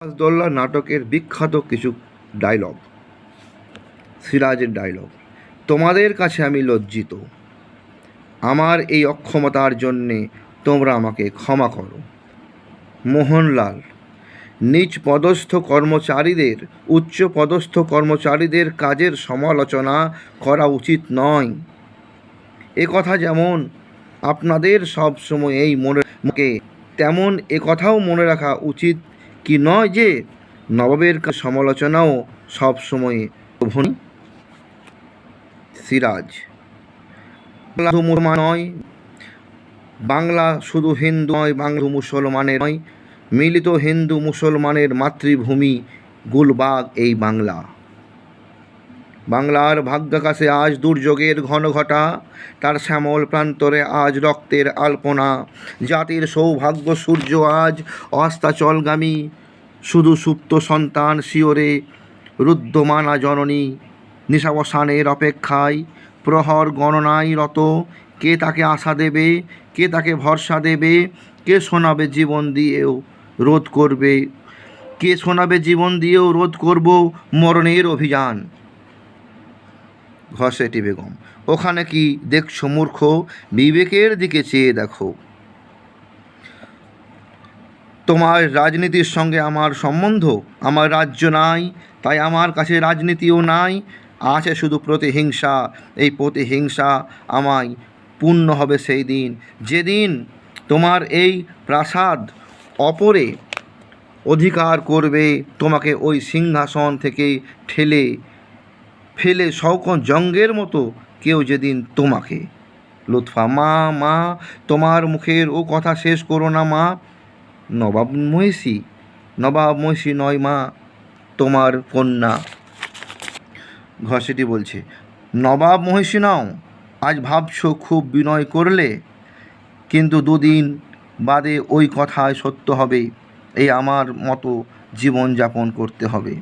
সিরাজদৌল্লা নাটকের বিখ্যাত কিছু ডায়লগ। সিরাজের ডায়লগ: তোমাদের কাছে আমি লজ্জিত, আমার এই অক্ষমতার জন্যে তোমরা আমাকে ক্ষমা করো। মোহনলাল: নিচ পদস্থ কর্মচারীদের উচ্চ পদস্থ কর্মচারীদের কাজের সমালোচনা করা উচিত নয়। এ কথা যেমন আপনাদের সবসময়েই মনে রাখে, তেমন এ কথাও মনে রাখা উচিত কি নয় যে নবাবের সমালোচনাও সবসময় শোভনীয়। সিরাজ: বাংলা শুধু হিন্দু নয়, বাংলা মুসলমানের নয়, মিলিত হিন্দু মুসলমানের মাতৃভূমি গুলবাগ এই বাংলা। বাংলার ভাগ্যাকাশে আজ দুর্যোগের ঘনঘটা, তার শ্যামল প্রান্তরে আজ রক্তের আলপনা। জাতির সৌভাগ্য সূর্য আজ অস্তাচলগামী, শুধু সুপ্ত সন্তান শিওরে রুদ্ধমানা জননী নিশাবসানের অপেক্ষায় প্রহর গণনায় রত। কে তাকে আশা দেবে, কে তাকে ভরসা দেবে, কে শোনাবে জীবন দিয়েও রোধ করবে, কে শোনাবে জীবন দিয়েও রোধ করব মরণের অভিযান। ঘসেটি বেগম: ওখানে কি দেখছো মূর্খ, বিবেকের দিকে চেয়ে দেখো। তোমার রাজনীতির সঙ্গে আমার সম্বন্ধ, আমার রাজ্য নাই, তাই আমার কাছে রাজনীতিও নাই, আছে শুধু প্রতিহিংসা। এই প্রতিহিংসা আমায় পূর্ণ হবে সেই দিন, যেদিন তোমার এই প্রাসাদ অপরে অধিকার করবে, তোমাকে ওই সিংহাসন থেকে ঠেলে ফেলে শওকত জঙ্গের মতো কেউ যেদিন তোমাকে। লুৎফা: মা, তোমার মুখের ও কথা শেষ করো না মা। নবাব মহিষী নয় মা, তোমার কন্যা। ঘসেটি বলছে: নবাব মহিষী নাও, আজ ভাবছো খুব বিনয় করলে, কিন্তু দুদিন বাদে ওই কথাই সত্য হবে। এই আমার মতো জীবন যাপন করতে হবে।